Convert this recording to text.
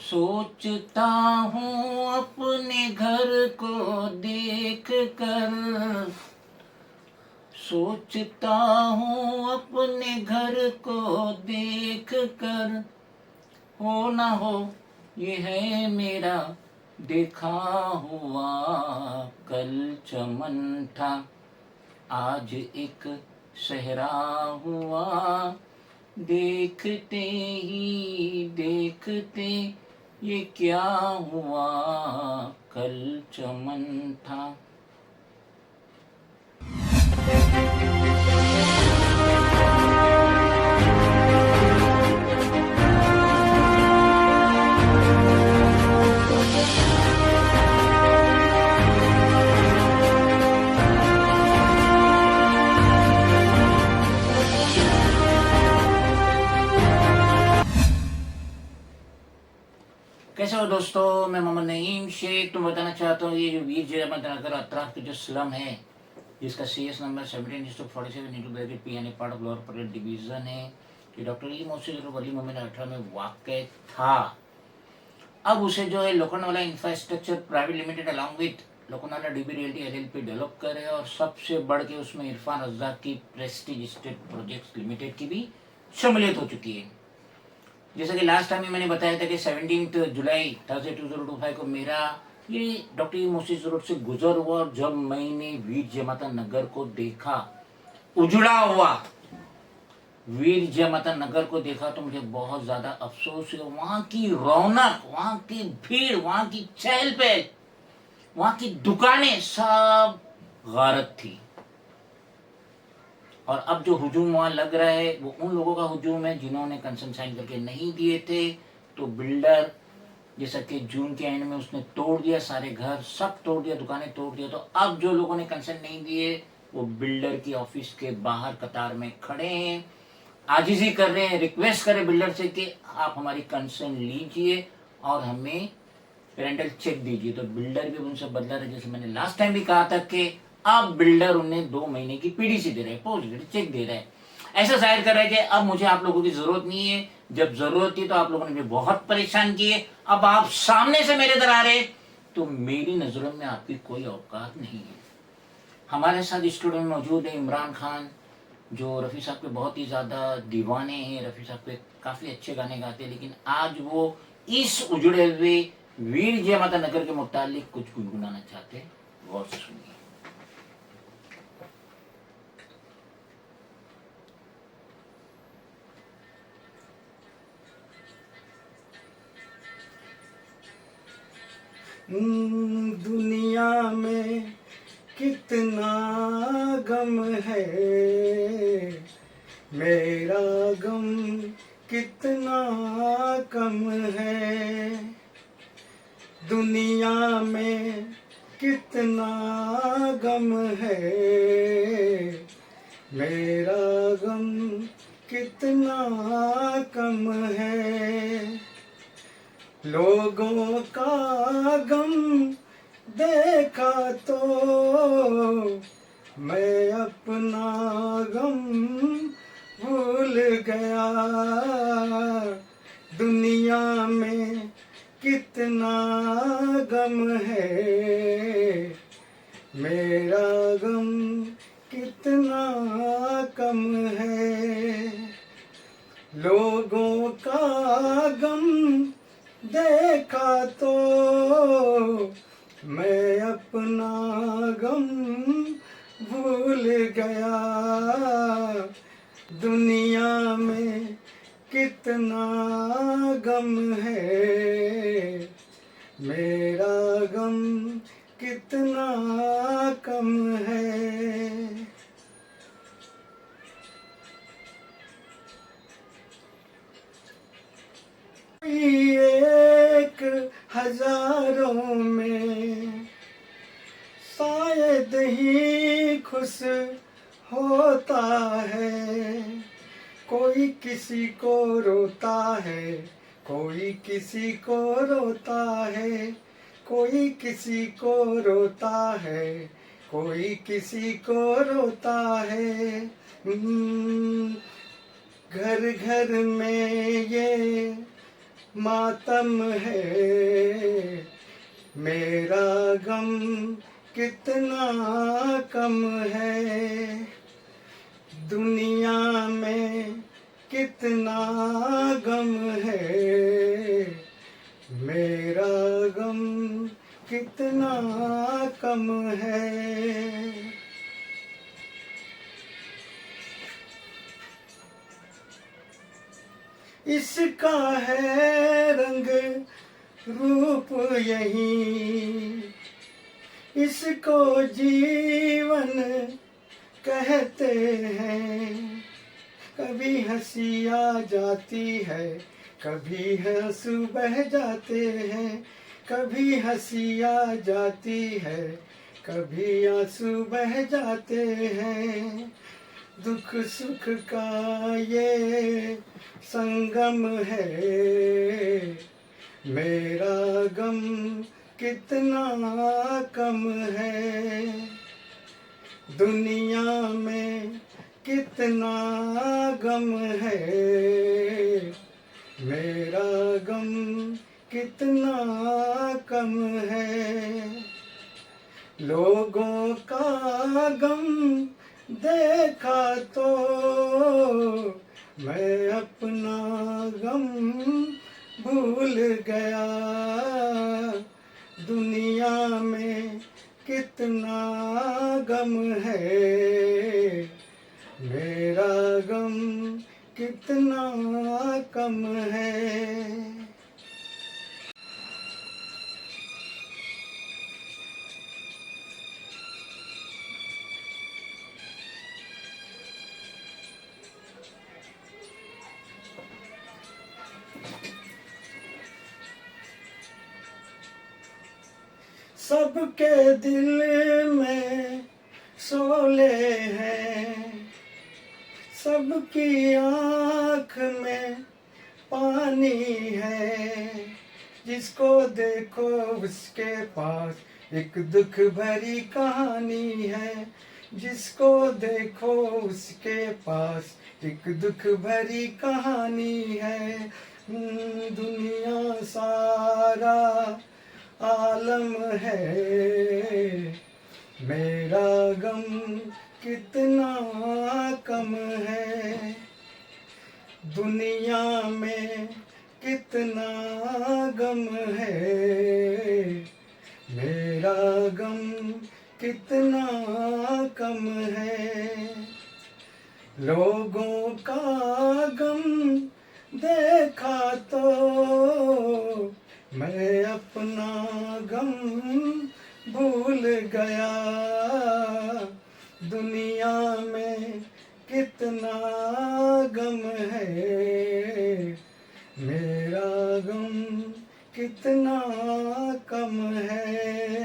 सोचता हूँ अपने घर को देख कर, सोचता हूँ अपने घर को देख कर, हो ना हो ये है मेरा देखा हुआ कल चमन था, आज एक सहरा हुआ, देखते ही देखते ये क्या हुआ कल चमन था। कैसे हो दोस्तों, मैं मोहम्मद नईम शेख। तुम बताना चाहता हूँ ये जो वीर जय अहमद नगर अतराफ के जो स्लम है, जिसका CS नंबर 17/47 पी यानी part of lower parade division है, कि डॉक्टर ई मोहसिन वली मोहम्मद 18 में वाक़ था। अब उसे जो है Lokhandwala infrastructure private limited along with Lokhandwala dB realty LLP develop करे, और सबसे बढ़ के उसमें इरफान रज़ाक की प्रेस्टीज स्टेट प्रोजेक्ट्स लिमिटेड की भी शमूलियत हो चुकी है। जैसा कि लास्ट टाइम में मैंने बताया था कि 17 जुलाई थर्सडे 2025 को मेरा ये डॉक्टर ई मोहसिन रोड से गुजर हुआ, और जब मैंने वीर जय माता नगर को देखा, उजड़ा हुआ वीर जय माता नगर को देखा, तो मुझे बहुत ज्यादा अफसोस हुआ। वहां की रौनक, वहां की भीड़, वहां की चहल पहल, वहां की दुकानें सब गारत थी। और अब जो हुजूम वहां लग रहा है वो उन लोगों का हुजूम है जिन्होंने कंसेंट साइन करके नहीं दिए थे। तो बिल्डर जैसा कि जून के एंड में उसने तोड़ दिया, सारे घर सब तोड़ दिया, दुकानें तोड़ दिया। तो अब जो लोगों ने कंसेंट नहीं दिए वो बिल्डर की ऑफिस के बाहर कतार में खड़े हैं, आजिजी कर रहे हैं, रिक्वेस्ट करें बिल्डर से कि आप हमारी कंसेंट लीजिए और हमें रेंटल चेक दीजिए। तो बिल्डर भी उनसे बदला रहे, जैसे मैंने लास्ट टाइम भी कहा था कि अब बिल्डर उन्हें 2 महीने की PDC दे रहे हैं, पॉजिटिव चेक दे रहे हैं। ऐसा जाहिर कर रहा है कि अब मुझे आप लोगों की जरूरत नहीं है, जब जरूरत थी तो आप लोगों ने मुझे बहुत परेशान किए, अब आप सामने से मेरे इधर आ रहे, तो मेरी नजरों में आपकी कोई औकात नहीं है। हमारे साथ स्टूडियो में मौजूद है इमरान खान, जो रफ़ी साहब के बहुत ही ज़्यादा दीवाने हैं। रफ़ी साहब के काफ़ी अच्छे गाने गाते हैं, लेकिन आज वो इस उजड़े हुए वीर जय माता नगर के मुतालिक कुछ गुनगुनाना चाहते हैं। गौर से सुनिए। दुनिया में कितना गम है, मेरा गम कितना कम है। दुनिया में कितना गम है, मेरा गम कितना कम है। लोगों का गम देखा तो मैं अपना गम भूल गया। दुनिया में कितना गम है, मेरा गम कितना कम है। लोगों का गम देखा तो मैं अपना गम भूल गया। दुनिया में कितना गम है, मेरा गम कितना कम है। एक हजारों में शायद ही खुश होता है, कोई किसी को रोता है, कोई किसी को रोता है, कोई किसी को रोता है, कोई किसी को रोता है। घर घर में ये मातम है, मेरा गम कितना कम है, दुनिया में कितना गम है, मेरा गम कितना कम है। इसका है रंग रूप यही, इसको जीवन कहते हैं। कभी हंसी आ जाती है, कभी आंसू बह जाते हैं, कभी हंसी आ जाती है, कभी आंसू बह जाते हैं। दुख सुख का ये संगम है, मेरा गम कितना कम है, दुनिया में कितना गम है, मेरा गम कितना कम है। लोगों का गम देखा तो मैं अपना गम भूल गया, दुनिया में कितना गम है, मेरा गम कितना कम है। सबके दिल में शोले हैं, सबकी आँख में पानी है, जिसको देखो उसके पास एक दुख भरी कहानी है, जिसको देखो उसके पास एक दुख भरी कहानी है। दुनिया सारा आलम है, मेरा गम कितना कम है, दुनिया में कितना गम है, मेरा गम कितना कम है। लोगों का गम देखा तो मैं अपना गम भूल गया, दुनिया में कितना गम है, मेरा गम कितना कम है।